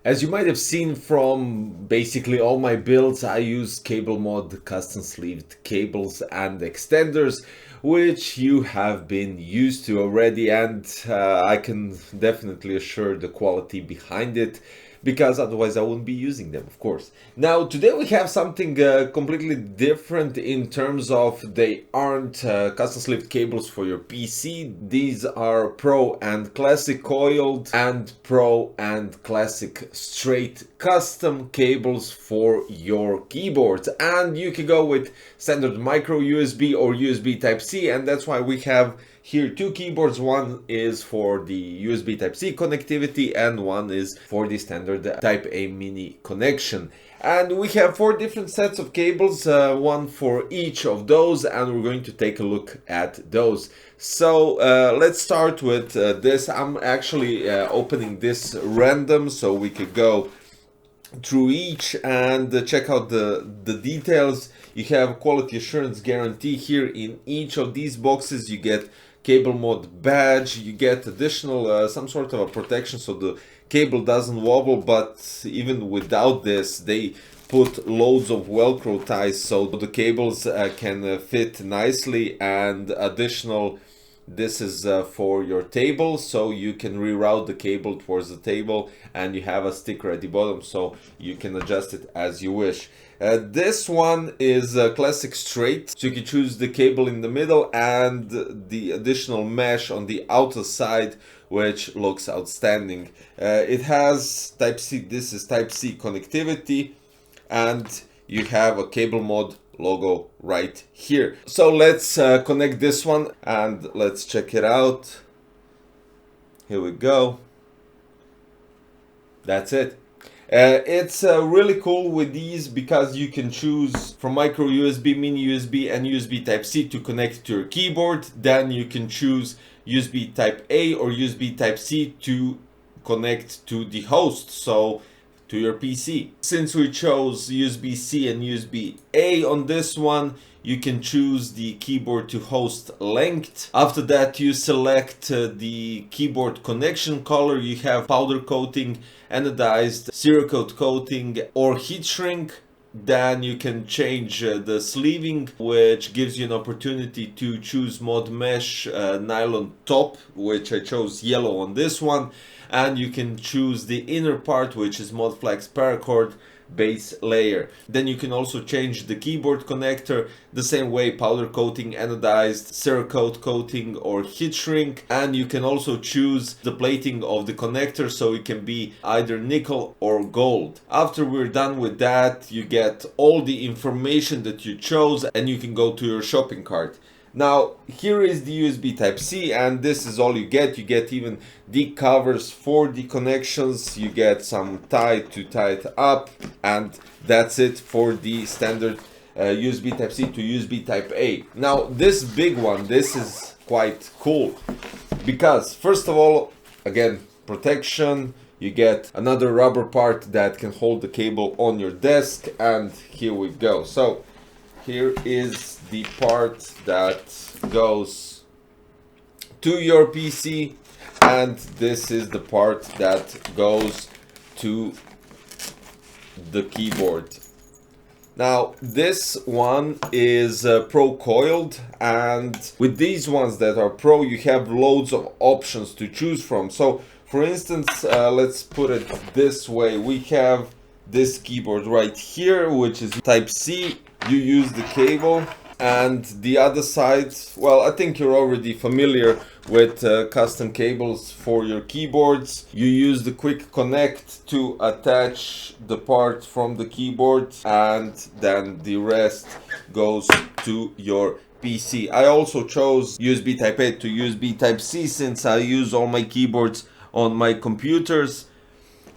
As you might have seen from basically all my builds, I use CableMod custom sleeved cables and extenders, which you have been used to already, and I can definitely assure the quality behind it, because otherwise I wouldn't be using them, of course. Now today we have something completely different in terms of they aren't custom sleeved cables for your PC. These are Pro and Classic coiled and Pro and Classic straight custom cables for your keyboards, and you can go with standard micro USB or USB Type-C, and that's why we have here two keyboards. One is for the USB Type-C connectivity and one is for the standard Type-A mini connection. And we have four different sets of cables, one for each of those, and we're going to take a look at those. So let's start with this. I'm actually opening this random so we could go through each and check out the details. You have quality assurance guarantee here in each of these boxes. You get CableMod badge, you get additional some sort of a protection so the cable doesn't wobble, but even without this they put loads of velcro ties so the cables can fit nicely, and additional, this is for your table, so you can reroute the cable towards the table, and you have a sticker at the bottom so you can adjust it as you wish. This one is classic straight, so you can choose the cable in the middle and the additional mesh on the outer side, which looks outstanding. It has Type-C, this is Type-C connectivity, and you have a CableMod logo right here. So let's connect this one and let's check it out. Here we go. That's it. It's really cool with these because you can choose from micro USB, mini USB and USB Type-C to connect to your keyboard. Then you can choose USB Type-A or USB Type-C to connect to the host, so to your PC. Since we chose USB-C and USB-A on this one, you can choose the keyboard to host length. After that you select the keyboard connection color. You have powder coating, anodized, Cerakote coating or heat shrink. Then you can change the sleeving, which gives you an opportunity to choose mod mesh nylon top, which I chose yellow on this one, and you can choose the inner part, which is mod flex paracord base layer. Then you can also change the keyboard connector the same way, powder coating, anodized, Cerakote coating or heat shrink, and you can also choose the plating of the connector, so it can be either nickel or gold. After we're done with that, you get all the information that you chose and you can go to your shopping cart. Now here is the USB Type-C, and this is all you get. You get even the covers for the connections, you get some tie to tie it up, and that's it for the standard USB Type-C to USB Type-A. Now this big one, this is quite cool because first of all, again, protection. You get another rubber part that can hold the cable on your desk, and here we go. So here is the part that goes to your PC, and this is the part that goes to the keyboard. Now this one is Pro coiled, and with these ones that are Pro you have loads of options to choose from. So for instance, let's put it this way, we have this keyboard right here, which is Type-C. You use the cable, and the other side, well, I think you're already familiar with custom cables for your keyboards. You use the quick connect to attach the part from the keyboard, and then the rest goes to your PC. I also chose USB Type-A to USB Type-C since I use all my keyboards on my computers.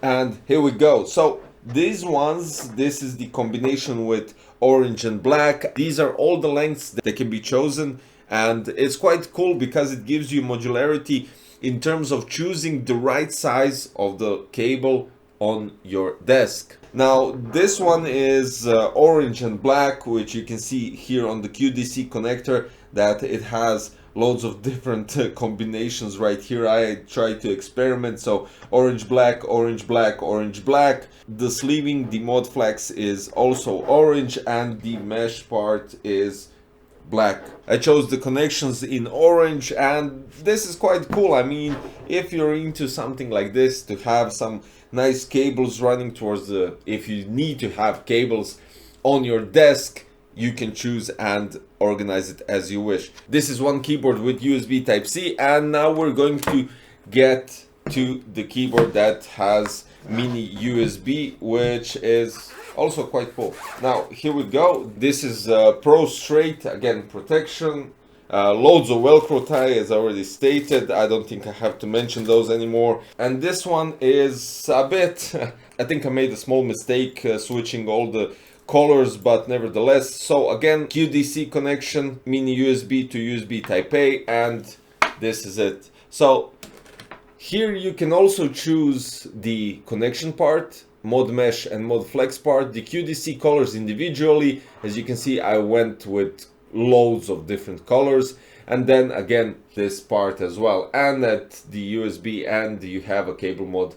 And here we go. So these ones, this is the combination with orange and black. These are all the lengths that can be chosen, and it's quite cool because it gives you modularity in terms of choosing the right size of the cable on your desk. Now this one is orange and black, which you can see here on the QDC connector that it has loads of different combinations right here. I try to experiment. So orange black, orange black, orange black. The sleeving, the mod flex is also orange, and the mesh part is black. I chose the connections in orange, and this is quite cool. I mean, if you're into something like this, to have some nice cables running towards the, if you need to have cables on your desk, you can choose and organize it as you wish. This is one keyboard with USB Type-C, and now we're going to get to the keyboard that has mini USB, which is also quite cool. Now here we go. This is Pro Straight, again protection, loads of Velcro tie as I already stated. I don't think I have to mention those anymore. And this one is a bit I think I made a small mistake switching all the colors, but nevertheless. So again, QDC connection, mini USB to USB Type A, and this is it. So here you can also choose the connection part, mod mesh and mod flex part, the QDC colors individually. As you can see, I went with loads of different colors, and then again this part as well, and at the USB, and you have a CableMod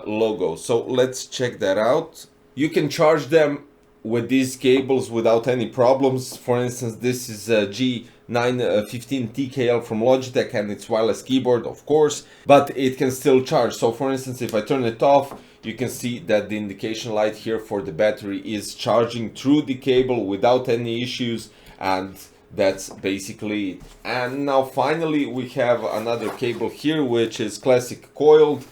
logo. So let's check that out. You can charge them with these cables without any problems. For instance, this is a G915 TKL from Logitech, and it's wireless keyboard, of course, but it can still charge. So for instance, if I turn it off, you can see that the indication light here for the battery is charging through the cable without any issues, and that's basically it. And now finally we have another cable here, which is classic coiled,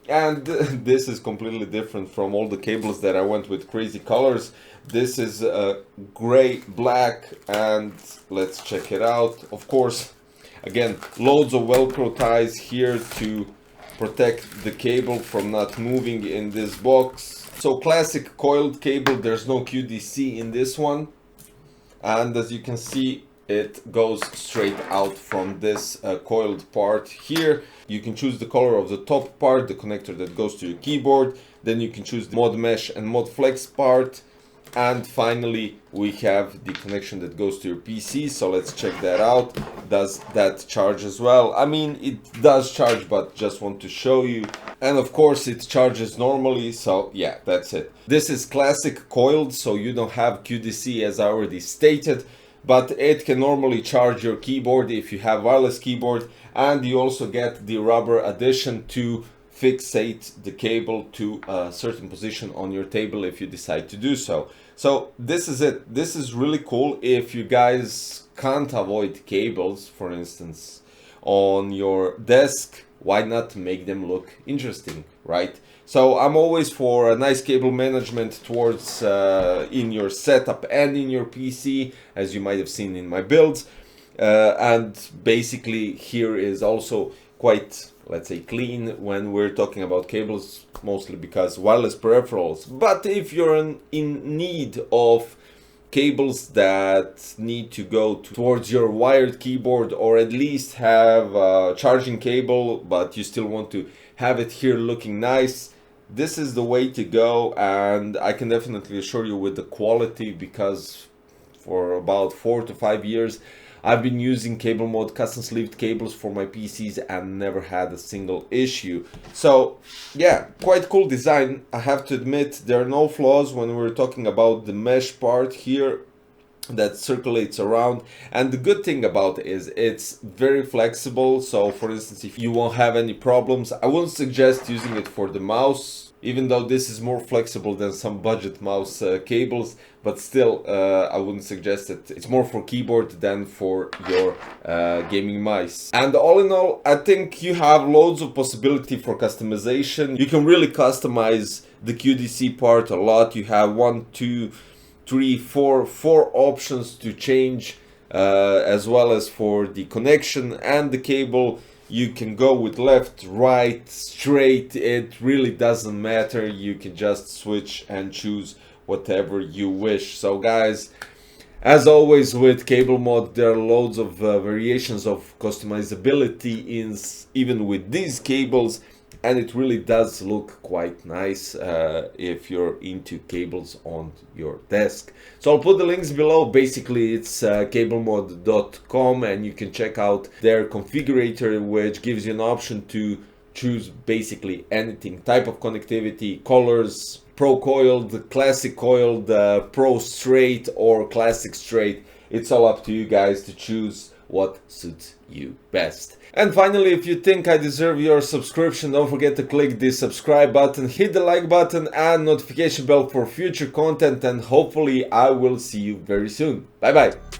and this is completely different from all the cables that I went with crazy colors. This is gray, black, and let's check it out. Of course, again, loads of Velcro ties here to protect the cable from not moving in this box. So classic coiled cable, there's no QDC in this one, and as you can see, it goes straight out from this coiled part here. You can choose the color of the top part, the connector that goes to your keyboard. Then you can choose the mod mesh and mod flex part. And finally, we have the connection that goes to your PC. So let's check that out. Does that charge as well? I mean, it does charge, but just want to show you. And of course, it charges normally. So yeah, that's it. This is classic coiled, so you don't have QDC as I already stated, but it can normally charge your keyboard if you have wireless keyboard, and you also get the rubber addition to fixate the cable to a certain position on your table if you decide to do so. So this is it. This is really cool. If you guys can't avoid cables, for instance, on your desk, why not make them look interesting, right? So I'm always for a nice cable management towards in your setup and in your PC, as you might have seen in my builds. And basically here is also quite, let's say, clean when we're talking about cables, mostly because wireless peripherals. But if you're in need of cables that need to go towards your wired keyboard, or at least have a charging cable, but you still want to have it here looking nice, this is the way to go. And I can definitely assure you with the quality, because for about 4 to 5 years I've been using CableMod custom sleeved cables for my PCs and never had a single issue. So yeah, quite cool design. I have to admit, there are no flaws when we're talking about the mesh part here that circulates around. And the good thing about it is it's very flexible. So for instance, if you won't have any problems, I wouldn't suggest using it for the mouse, even though this is more flexible than some budget mouse cables, but still I wouldn't suggest it. It's more for keyboard than for your gaming mice. And all in all, I think you have loads of possibility for customization. You can really customize the QDC part a lot. You have 1, 2, 3, 4 options to change, as well as for the connection and the cable. You can go with left, right, straight. It really doesn't matter. You can just switch and choose whatever you wish. So guys, as always with CableMod, there are loads of variations of customizability even with these cables. and it really does look quite nice if you're into cables on your desk. So I'll put the links below. Basically it's CableMod.com, and you can check out their configurator, which gives you an option to choose basically anything, type of connectivity, colors, pro coiled, classic coiled, pro straight, or classic straight. It's all up to you guys to choose what suits you best. And finally, if you think I deserve your subscription, don't forget to click the subscribe button, hit the like button and notification bell for future content, and hopefully I will see you very soon. Bye bye.